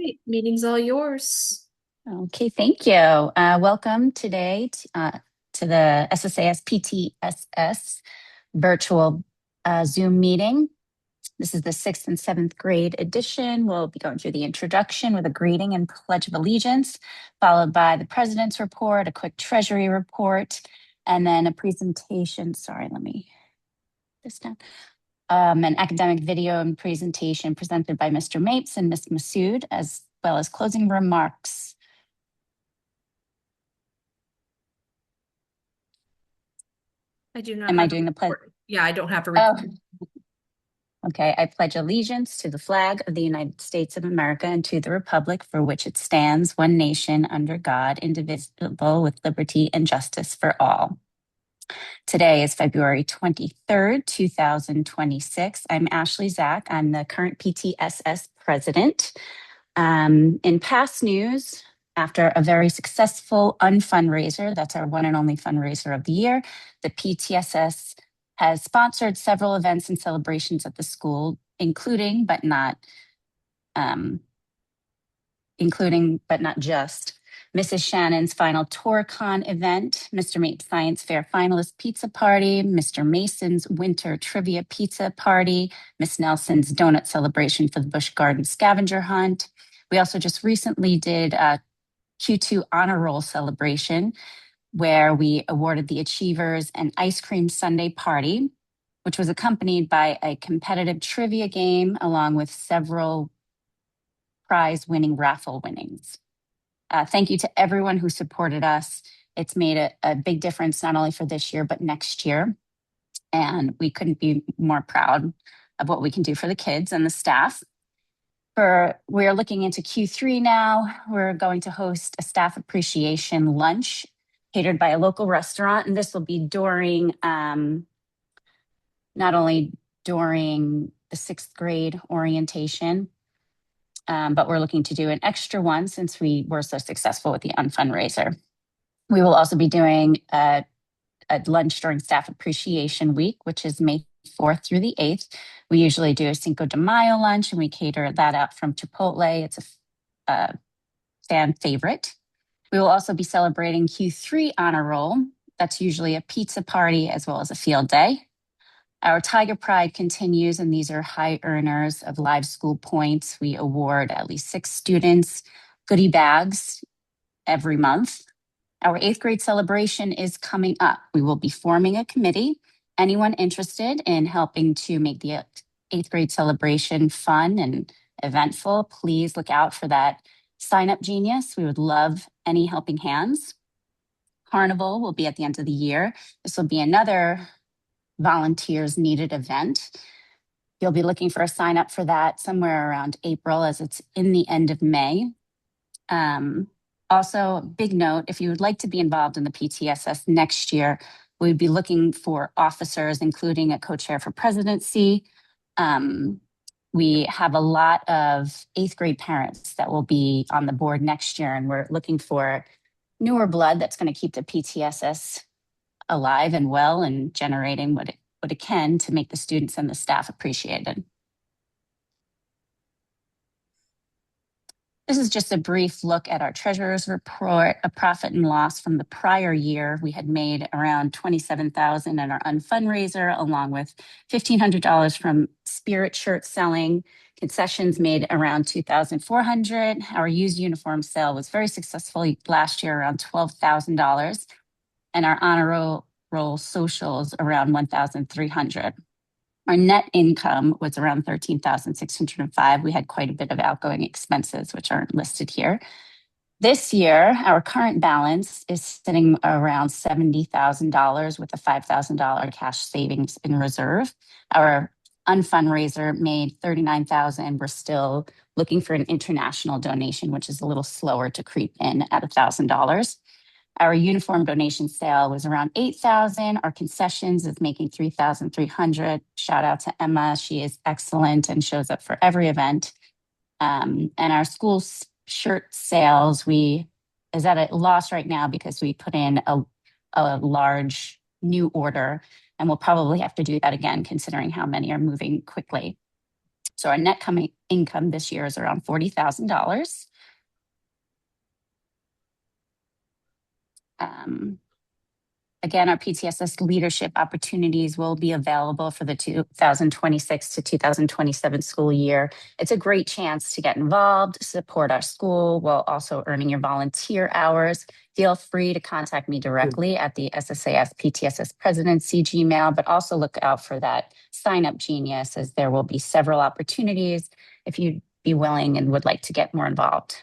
right, meeting's all yours. Okay, thank you. Welcome today to the SSAS PTSS virtual Zoom meeting. This is the sixth and seventh grade edition. We'll be going through the introduction with a greeting and pledge of allegiance, followed by the president's report, a quick treasury report, and then a presentation. Sorry, let me this down. An academic video and presentation presented by Mr. Mapes and Ms. Masood, as well as closing remarks. I do not Am I have a doing the pledge? report. Yeah, I don't have a Oh, report. okay. I pledge allegiance to the flag of the United States of America and to the republic for which it stands, one nation under God, indivisible, with liberty and justice for all. Today is February 23rd, 2026. I'm Ashley Zach. I'm the current PTSS president. In past news, after a very successful unfundraiser, that's our one and only fundraiser of the year, the PTSS has sponsored several events and celebrations at the school, including but not just Mrs. Shannon's final TourCon event, Mr. Mapes Science Fair finalist pizza party, Mr. Mason's winter trivia pizza party, Miss Nelson's donut celebration for the Busch Garden scavenger hunt. We also just recently did a Q2 honor roll celebration where we awarded the achievers an ice cream sundae party, which was accompanied by a competitive trivia game along with several prize winning raffle winnings. Thank you to everyone who supported us. It's made a big difference, not only for this year, but next year. And we couldn't be more proud of what we can do for the kids and the staff. We're looking into Q3 now. We're going to host a staff appreciation lunch catered by a local restaurant. And this will be during, not only during the sixth grade orientation, but we're looking to do an extra one since we were so successful with the unfundraiser. We will also be doing a lunch during Staff Appreciation Week, which is May 4th through the 8th. We usually do a Cinco de Mayo lunch and we cater that out from Chipotle. It's a fan favorite. We will also be celebrating Q3 Honor Roll. That's usually a pizza party as well as a field day. Our Tiger Pride continues, and these are high earners of live school points. We award at least 6 students goodie bags every month. Our 8th grade celebration is coming up. We will be forming a committee. Anyone interested in helping to make the 8th grade celebration fun and eventful, please look out for that sign up genius. We would love any helping hands. Carnival will be at the end of the year. This will be another volunteers needed event. You'll be looking for a sign up for that somewhere around April, as it's in the end of May. Also, big note, if you would like to be involved in the PTSS next year, we'd be looking for officers, including a co-chair for presidency. We have a lot of 8th grade parents that will be on the board next year, and we're looking for newer blood that's going to keep the PTSS alive and well and generating what it can to make the students and the staff appreciated. This is just a brief look at our treasurer's report, a profit and loss from the prior year. We had made around $27,000 in our unfundraiser, along with $1,500 from spirit shirt selling. Concessions made around $2,400. Our used uniform sale was very successful last year, around $12,000. And our honor roll socials around $1,300. Our net income was around $13,605. We had quite a bit of outgoing expenses, which aren't listed here. This year, our current balance is sitting around $70,000 with a $5,000 cash savings in reserve. Our unfundraiser made $39,000. We're still looking for an international donation, which is a little slower to creep in at $1,000. Our uniform donation sale was around $8,000. Our concessions is making $3,300. Shout out to Emma. She is excellent and shows up for every event. And our school shirt sales, is at a loss right now because we put in a large new order, and we'll probably have to do that again considering how many are moving quickly. So our net coming income this year is around $40,000. Again, our PTSS leadership opportunities will be available for the 2026 to 2027 school year. It's a great chance to get involved, support our school while also earning your volunteer hours. Feel free to contact me directly at the SSAS PTSS Presidency Gmail, but also look out for that Sign Up Genius, as there will be several opportunities if you'd be willing and would like to get more involved.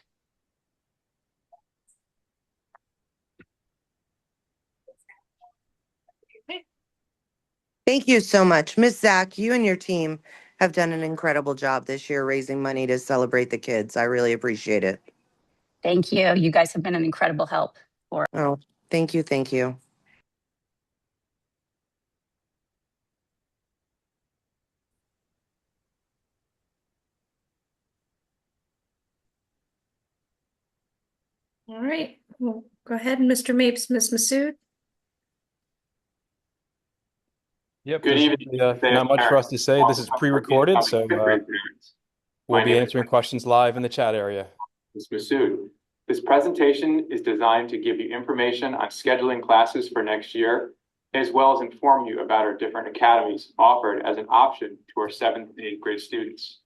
Thank you so much. Ms. Zach, you and your team have done an incredible job this year raising money to celebrate the kids. I really appreciate it. Thank you. You guys have been an incredible help. Oh, thank you. Thank you. All right, well, go ahead, Mr. Mapes, Ms. Masood. Yep, Good there's evening. not much for us to say. This is pre-recorded, so we'll be answering questions live in the chat area. Ms. Masood. This presentation is designed to give you information on scheduling classes for next year, as well as inform you about our different academies offered as an option to our 7th and 8th grade students.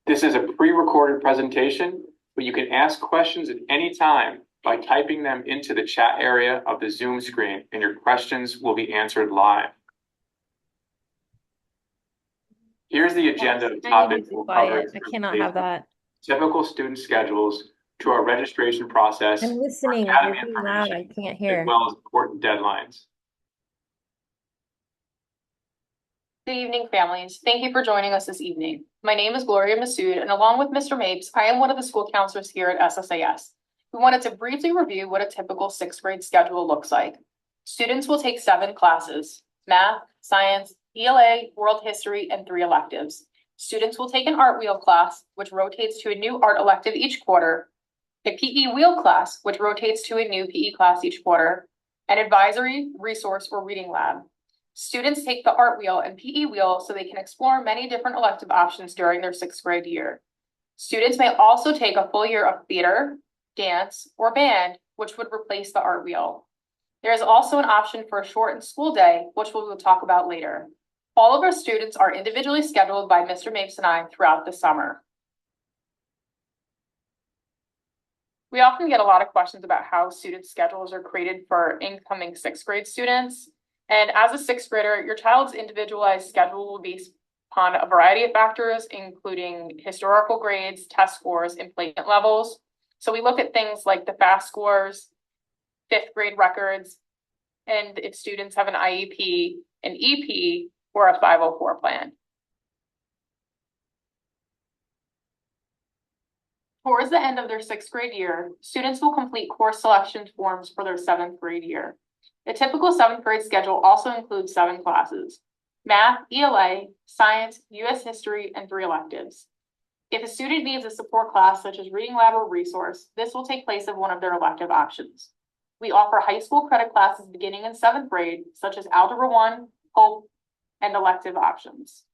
This is a pre-recorded presentation, but you can ask questions at any time by typing them into the chat area of the Zoom screen, and your questions will be answered live. Here's the agenda of topics we'll cover. I cannot have that. Typical student schedules to our registration process. I'm listening. academy You're being loud. I information, can't as hear. well as important deadlines. Good evening, families. Thank you for joining us this evening. My name is Gloria Masood, and along with Mr. Mapes, I am one of the school counselors here at SSAS. We wanted to briefly review what a typical 6th grade schedule looks like. Students will take 7 classes: math, science, ELA, world history, and 3 electives. Students will take an art wheel class, which rotates to a new art elective each quarter, a PE wheel class, which rotates to a new PE class each quarter, an advisory, resource, or reading lab. Students take the art wheel and PE wheel so they can explore many different elective options during their 6th grade year. Students may also take a full year of theater, dance, or band, which would replace the art wheel. There is also an option for a shortened school day, which we will talk about later. All of our students are individually scheduled by Mr. Mapes and I throughout the summer. We often get a lot of questions about how student schedules are created for incoming 6th grade students. And as a 6th grader, your child's individualized schedule will be upon a variety of factors, including historical grades, test scores, and placement levels. So we look at things like the FAST scores, 5th grade records, and if students have an IEP, an EP, or a 504 plan. Towards the end of their 6th grade year, students will complete course selection forms for their 7th grade year. The typical 7th grade schedule also includes 7 classes: math, ELA, science, US history, and 3 electives. If a student needs a support class such as reading lab or resource, this will take place of one of their elective options. We offer high school credit classes beginning in 7th grade, such as Algebra 1, Hope, and elective options.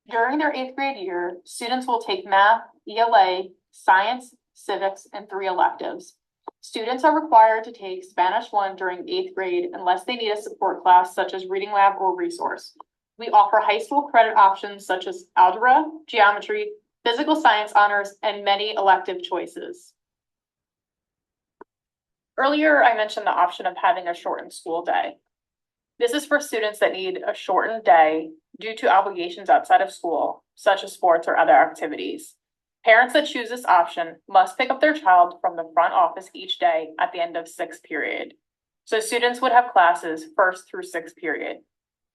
During their 8th grade year, students will take math, ELA, science, civics, and 3 electives. Students are required to take Spanish 1 during 8th grade unless they need a support class such as reading lab or resource. We offer high school credit options such as algebra, geometry, physical science honors, and many elective choices. Earlier, I mentioned the option of having a shortened school day. This is for students that need a shortened day due to obligations outside of school, such as sports or other activities. Parents that choose this option must pick up their child from the front office each day at the end of 6th period. So students would have classes 1st through 6th period.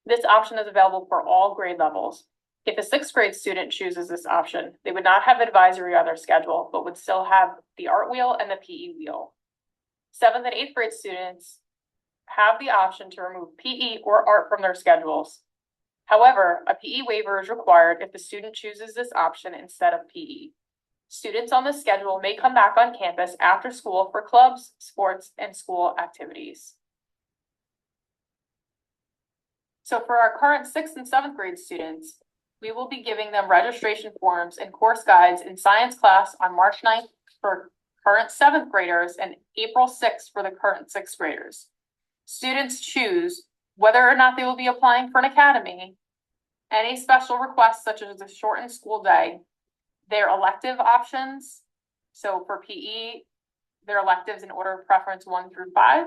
This option is available for all grade levels. If a 6th grade student chooses this option, they would not have advisory on their schedule, but would still have the art wheel and the PE wheel. 7th and 8th grade students have the option to remove PE or art from their schedules. However, a PE waiver is required if the student chooses this option instead of PE. Students on the schedule may come back on campus after school for clubs, sports, and school activities. So for our current 6th and 7th grade students, we will be giving them registration forms and course guides in science class on March 9th for current 7th graders and April 6th for the current 6th graders. Students choose whether or not they will be applying for an academy, any special requests such as the shortened school day, their elective options. So for PE, their electives in order of preference 1 through 5,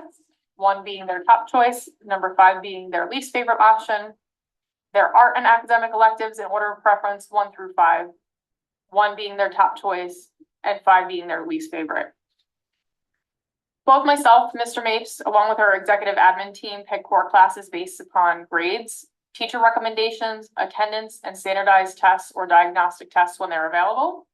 1 being their top choice, number 5 being their least favorite option. Their art and academic electives in order of preference 1 through 5, 1 being their top choice and 5 being their least favorite. Both myself, Mr. Mapes, along with our executive admin team, pick core classes based upon grades, teacher recommendations, attendance, and standardized tests or diagnostic tests when they're available.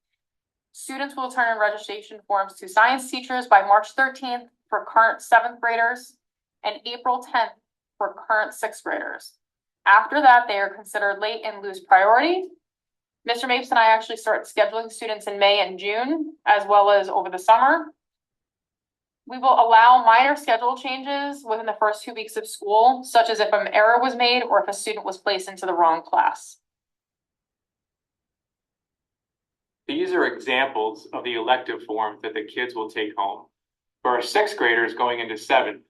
Students will turn in registration forms to science teachers by March 13th for current 7th graders and April 10th for current 6th graders. After that, they are considered late and lose priority. Mr. Mapes and I actually start scheduling students in May and June, as well as over the summer. We will allow minor schedule changes within the first 2 weeks of school, such as if an error was made or if a student was placed into the wrong class. These are examples of the elective forms that the kids will take home. For our 6th graders going into 7th,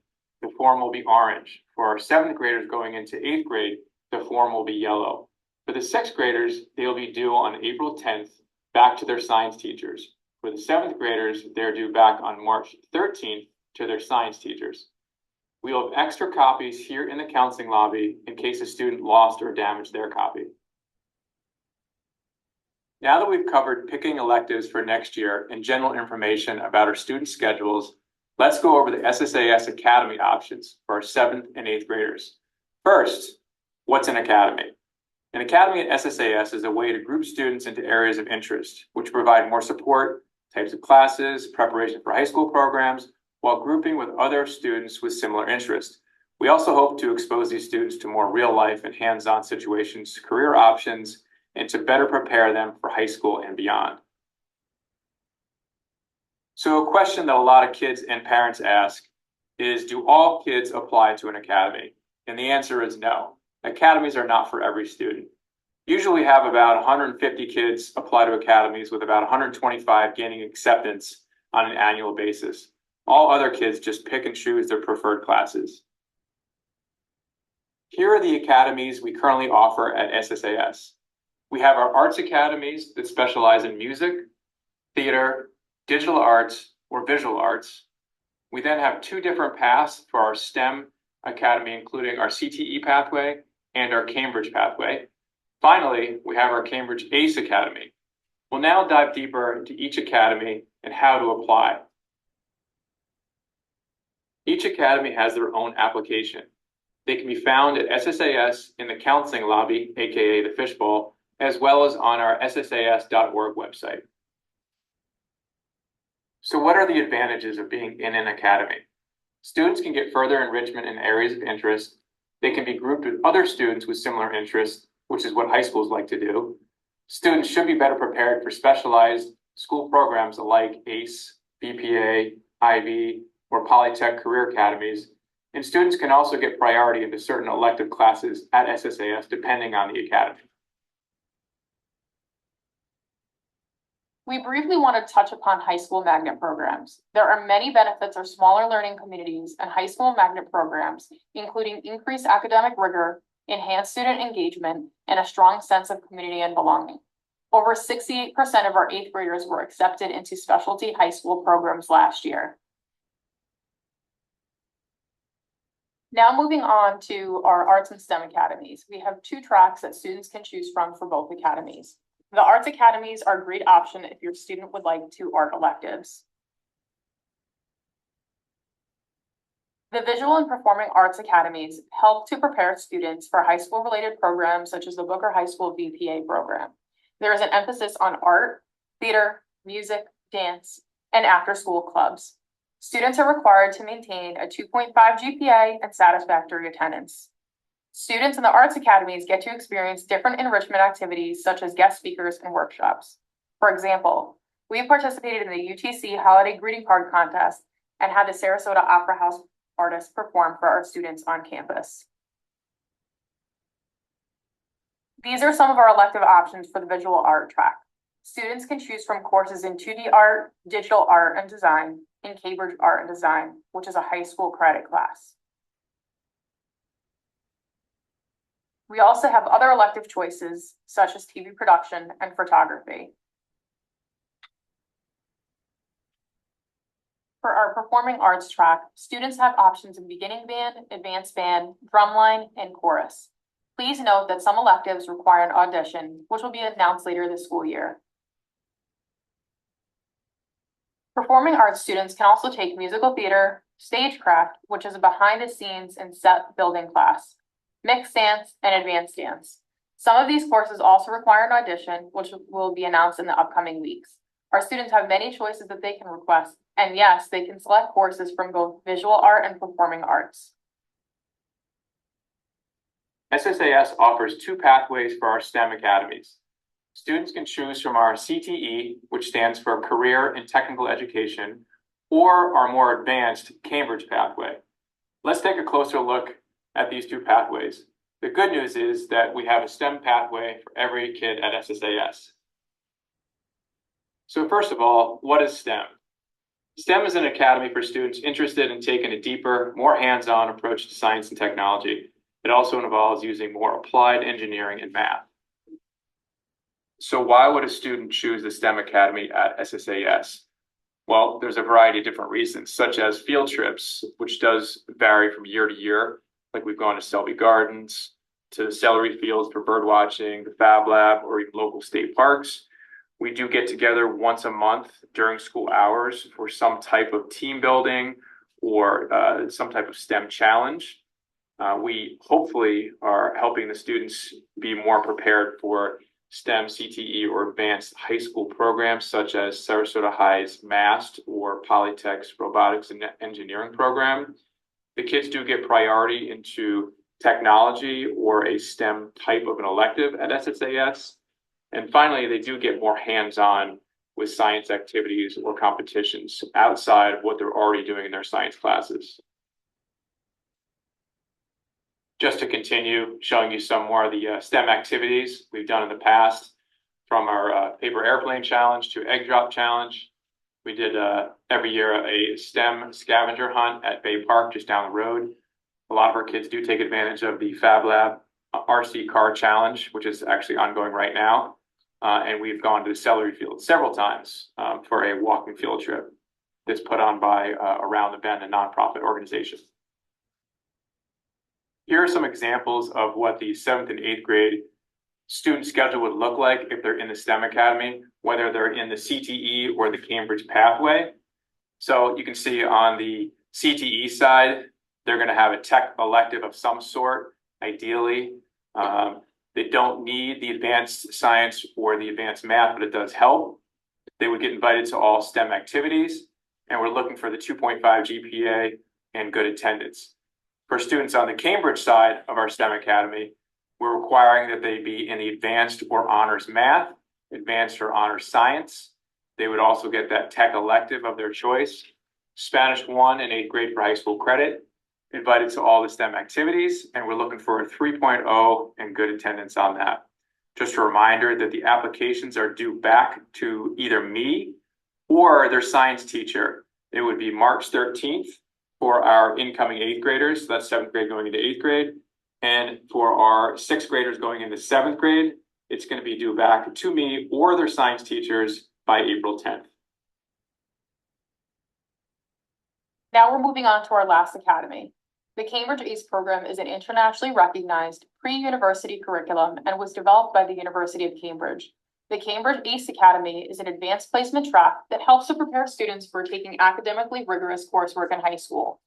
the form will be orange. For our 7th graders going into 8th grade, the form will be yellow. For the 6th graders, they'll be due on April 10th back to their science teachers. For the 7th graders, they're due back on March 13th to their science teachers. We'll have extra copies here in the counseling lobby in case a student lost or damaged their copy. Now that we've covered picking electives for next year and general information about our student schedules, let's go over the SSAS Academy options for our 7th and 8th graders. First, what's an academy? An academy at SSAS is a way to group students into areas of interest, which provide more support, types of classes, preparation for high school programs, while grouping with other students with similar interests. We also hope to expose these students to more real life and hands-on situations, career options, and to better prepare them for high school and beyond. So a question that a lot of kids and parents ask is, do all kids apply to an academy? And the answer is no. Academies are not for every student. Usually we have about 150 kids apply to academies, with about 125 gaining acceptance on an annual basis. All other kids just pick and choose their preferred classes. Here are the academies we currently offer at SSAS. We have our arts academies that specialize in music, theater, digital arts, or visual arts. We then have 2 different paths for our STEM academy, including our CTE pathway and our Cambridge pathway. Finally, we have our Cambridge ACE Academy. We'll now dive deeper into each academy and how to apply. Each academy has their own application. They can be found at SSAS in the counseling lobby, aka the fishbowl, as well as on our ssas.org website. So what are the advantages of being in an academy? Students can get further enrichment in areas of interest. They can be grouped with other students with similar interests, which is what high schools like to do. Students should be better prepared for specialized school programs like ACE, BPA, IB, or Polytech career academies. And students can also get priority into certain elective classes at SSAS depending on the academy. We briefly want to touch upon high school magnet programs. There are many benefits of smaller learning communities and high school magnet programs, including increased academic rigor, enhanced student engagement, and a strong sense of community and belonging. Over 68% of our 8th graders were accepted into specialty high school programs last year. Now moving on to our arts and STEM academies. We have 2 tracks that students can choose from for both academies. The arts academies are a great option if your student would like 2 art electives. The visual and performing arts academies help to prepare students for high school related programs such as the Booker High School VPA program. There is an emphasis on art, theater, music, dance, and after school clubs. Students are required to maintain a 2.5 GPA and satisfactory attendance. Students in the arts academies get to experience different enrichment activities such as guest speakers and workshops. For example, we participated in the UTC Holiday Greeting Card Contest and had the Sarasota Opera House artists perform for our students on campus. These are some of our elective options for the visual art track. Students can choose from courses in 2D art, digital art and design, and Cambridge Art and Design, which is a high school credit class. We also have other elective choices, such as TV production and photography. For our performing arts track, students have options in beginning band, advanced band, drumline, and chorus. Please note that some electives require an audition, which will be announced later this school year. Performing arts students can also take musical theater, stagecraft, which is a behind the scenes and set building class, mixed dance, and advanced dance. Some of these courses also require an audition, which will be announced in the upcoming weeks. Our students have many choices that they can request, and yes, they can select courses from both visual art and performing arts. SSAS offers 2 pathways for our STEM academies. Students can choose from our CTE, which stands for Career and Technical Education, or our more advanced Cambridge pathway. Let's take a closer look at these 2 pathways. The good news is that we have a STEM pathway for every kid at SSAS. So first of all, what is STEM? STEM is an academy for students interested in taking a deeper, more hands-on approach to science and technology. It also involves using more applied engineering and math. So why would a student choose the STEM Academy at SSAS? Well, there's a variety of different reasons, such as field trips, which does vary from year to year. Like we've gone to Selby Gardens, to celery fields for bird watching, the Fab Lab, or even local state parks. We do get together once a month during school hours for some type of team building or some type of STEM challenge. We hopefully are helping the students be more prepared for STEM, CTE, or advanced high school programs such as Sarasota High's MAST or Polytech's Robotics and Engineering program. The kids do get priority into technology or a STEM type of an elective at SSAS. And finally, they do get more hands-on with science activities or competitions outside of what they're already doing in their science classes. Just to continue showing you some more of the STEM activities we've done in the past, from our paper airplane challenge to egg drop challenge. We did every year a STEM scavenger hunt at Bay Park just down the road. A lot of our kids do take advantage of the Fab Lab RC car challenge, which is actually ongoing right now. And we've gone to the celery field several times for a walking field trip that's put on by Around the Bend, a nonprofit organization. Here are some examples of what the 7th and 8th grade student schedule would look like if they're in the STEM Academy, whether they're in the CTE or the Cambridge pathway. So you can see on the CTE side, they're going to have a tech elective of some sort, ideally. They don't need the advanced science or the advanced math, but it does help. They would get invited to all STEM activities, and we're looking for the 2.5 GPA and good attendance. For students on the Cambridge side of our STEM Academy, we're requiring that they be in the advanced or honors math, advanced or honors science. They would also get that tech elective of their choice, Spanish 1 and 8th grade for high school credit, invited to all the STEM activities, and we're looking for a 3.0 and good attendance on that. Just a reminder that the applications are due back to either me or their science teacher. It would be March 13th for our incoming 8th graders, so that's 7th grade going into 8th grade. And for our 6th graders going into 7th grade, it's going to be due back to me or their science teachers by April 10th. Now we're moving on to our last academy. The Cambridge ACE program is an internationally recognized pre-university curriculum and was developed by the University of Cambridge. The Cambridge ACE Academy is an advanced placement track that helps to prepare students for taking academically rigorous coursework in high school.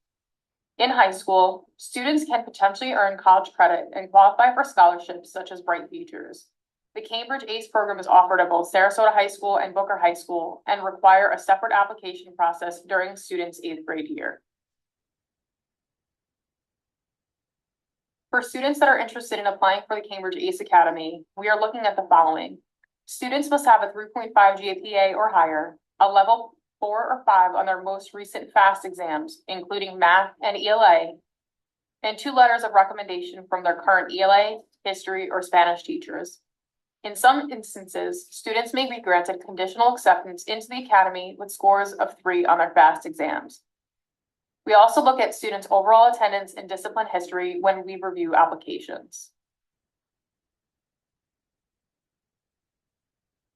In high school, students can potentially earn college credit and qualify for scholarships such as Bright Futures. The Cambridge ACE program is offered at both Sarasota High School and Booker High School and require a separate application process during students' 8th grade year. For students that are interested in applying for the Cambridge ACE Academy, we are looking at the following. Students must have a 3.5 GPA or higher, a level 4 or 5 on their most recent FAST exams, including math and ELA, and 2 letters of recommendation from their current ELA history, or Spanish teachers. In some instances, students may be granted conditional acceptance into the academy with scores of 3 on their FAST exams. We also look at students' overall attendance in discipline history when we review applications.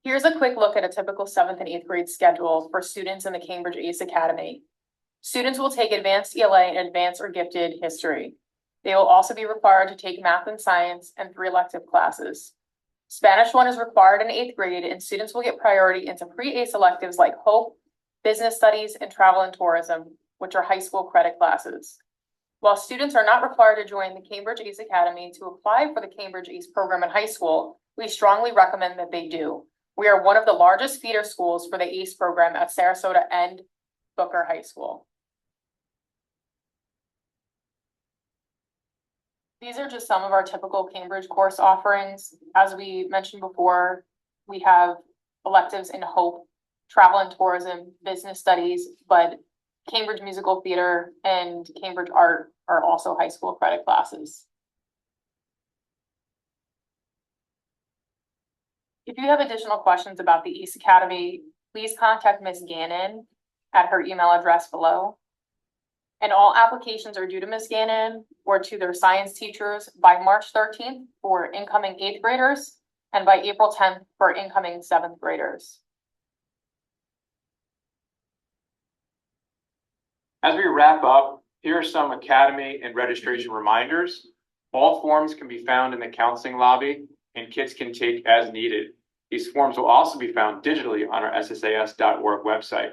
Here's a quick look at a typical 7th and 8th grade schedule for students in the Cambridge ACE Academy. Students will take advanced ELA and advanced or gifted history. They will also be required to take math and science and 3 elective classes. Spanish 1 is required in 8th grade, and students will get priority into pre-ACE electives like Hope, Business Studies, and Travel and Tourism, which are high school credit classes. While students are not required to join the Cambridge ACE Academy to apply for the Cambridge ACE program in high school, we strongly recommend that they do. We are one of the largest feeder schools for the ACE program at Sarasota and Booker High School. These are just some of our typical Cambridge course offerings. As we mentioned before, we have electives in Hope, Travel and Tourism, Business Studies, but Cambridge Musical Theater and Cambridge Art are also high school credit classes. If you have additional questions about the ACE Academy, please contact Ms. Gannon at her email address below. And all applications are due to Ms. Gannon or to their science teachers by March 13th for incoming 8th graders and by April 10th for incoming 7th graders. As we wrap up, here are some academy and registration reminders. All forms can be found in the counseling lobby, and kids can take as needed. These forms will also be found digitally on our ssas.org website.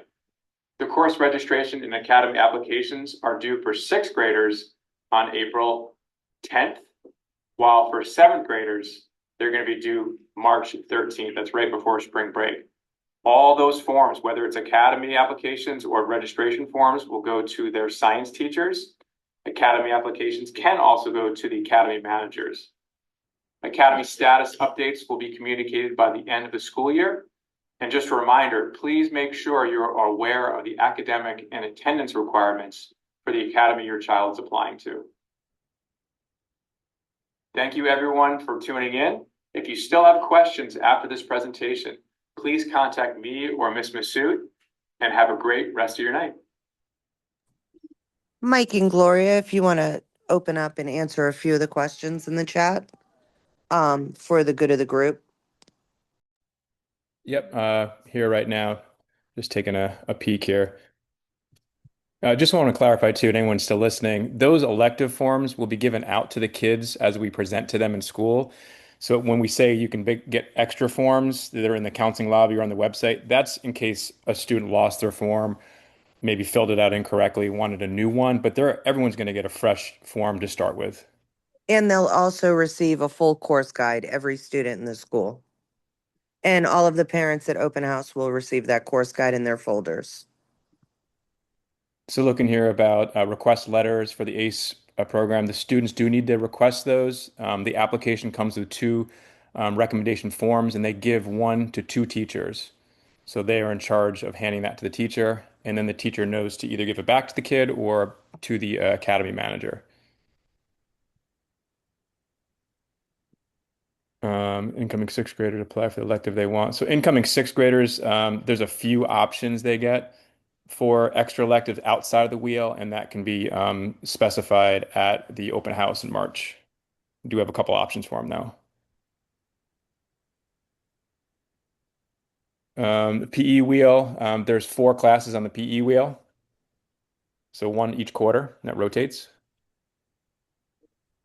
The course registration and academy applications are due for 6th graders on April 10th, while for 7th graders, they're going to be due March 13th. That's right before spring break. All those forms, whether it's academy applications or registration forms, will go to their science teachers. Academy applications can also go to the academy managers. Academy status updates will be communicated by the end of the school year. And just a reminder, please make sure you are aware of the academic and attendance requirements for the academy your child's applying to. Thank you everyone for tuning in. If you still have questions after this presentation, please contact me or Ms. Massoud, and have a great rest of your night. Mike and Gloria, if you want to open up and answer a few of the questions in the chat, for the good of the group. Yep, here right now, just taking a peek here. I just want to clarify too, and anyone still listening, those elective forms will be given out to the kids as we present to them in school. So when we say you can get extra forms that are in the counseling lobby or on the website, that's in case a student lost their form, maybe filled it out incorrectly, wanted a new one, but everyone's going to get a fresh form to start with. And they'll also receive a full course guide, every student in the school. And all of the parents at open house will receive that course guide in their folders. So looking here about request letters for the ACE program, the students do need to request those. The application comes with 2 recommendation forms, and they give 1 to 2 teachers. So they are in charge of handing that to the teacher, and then the teacher knows to either give it back to the kid or to the academy manager. Incoming 6th graders apply for the elective they want. So incoming 6th graders, there's a few options they get for extra electives outside of the wheel, and that can be specified at the open house in March. We do have a couple options for them though. The PE wheel, there's 4 classes on the PE wheel. So 1 each quarter, and that rotates.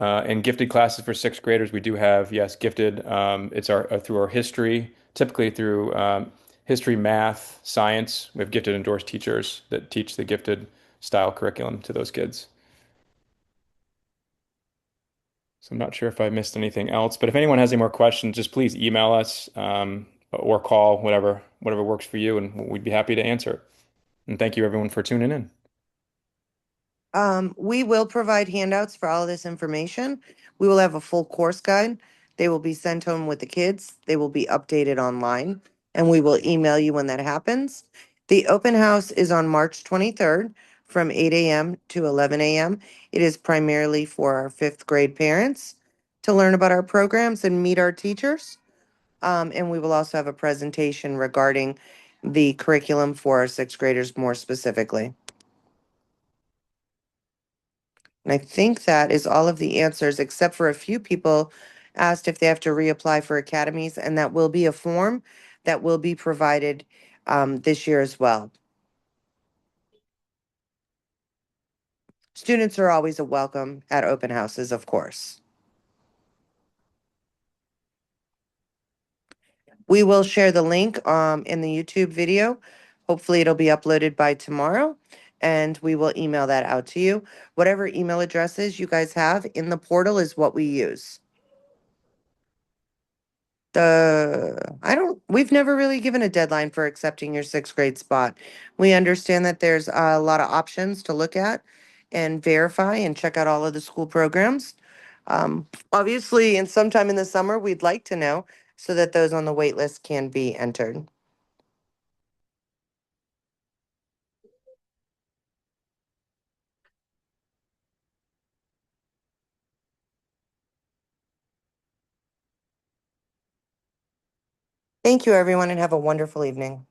And gifted classes for 6th graders, we do have, yes, gifted. It's through our history, typically through history, math, science. We have gifted endorsed teachers that teach the gifted style curriculum to those kids. So I'm not sure if I missed anything else, but if anyone has any more questions, just please email us or call, whatever works for you, and we'd be happy to answer. And thank you everyone for tuning in. We will provide handouts for all of this information. We will have a full course guide. They will be sent home with the kids. They will be updated online, and we will email you when that happens. The open house is on March 23rd from 8 a.m. to 11 a.m. It is primarily for our 5th grade parents. to learn about our programs and meet our teachers. And we will also have a presentation regarding the curriculum for our sixth graders more specifically. And I think that is all of the answers, except for a few people asked if they have to reapply for academies, and that will be a form that will be provided this year as well. Students are always a welcome at open houses, of course. We will share the link in the YouTube video. Hopefully it'll be uploaded by tomorrow, and we will email that out to you. Whatever email addresses you guys have in the portal is what we use. We've never really given a deadline for accepting your sixth grade spot. We understand that there's a lot of options to look at and verify and check out all of the school programs. Obviously, and sometime in the summer, we'd like to know so that those on the wait list can be entered. Thank you, everyone, and have a wonderful evening.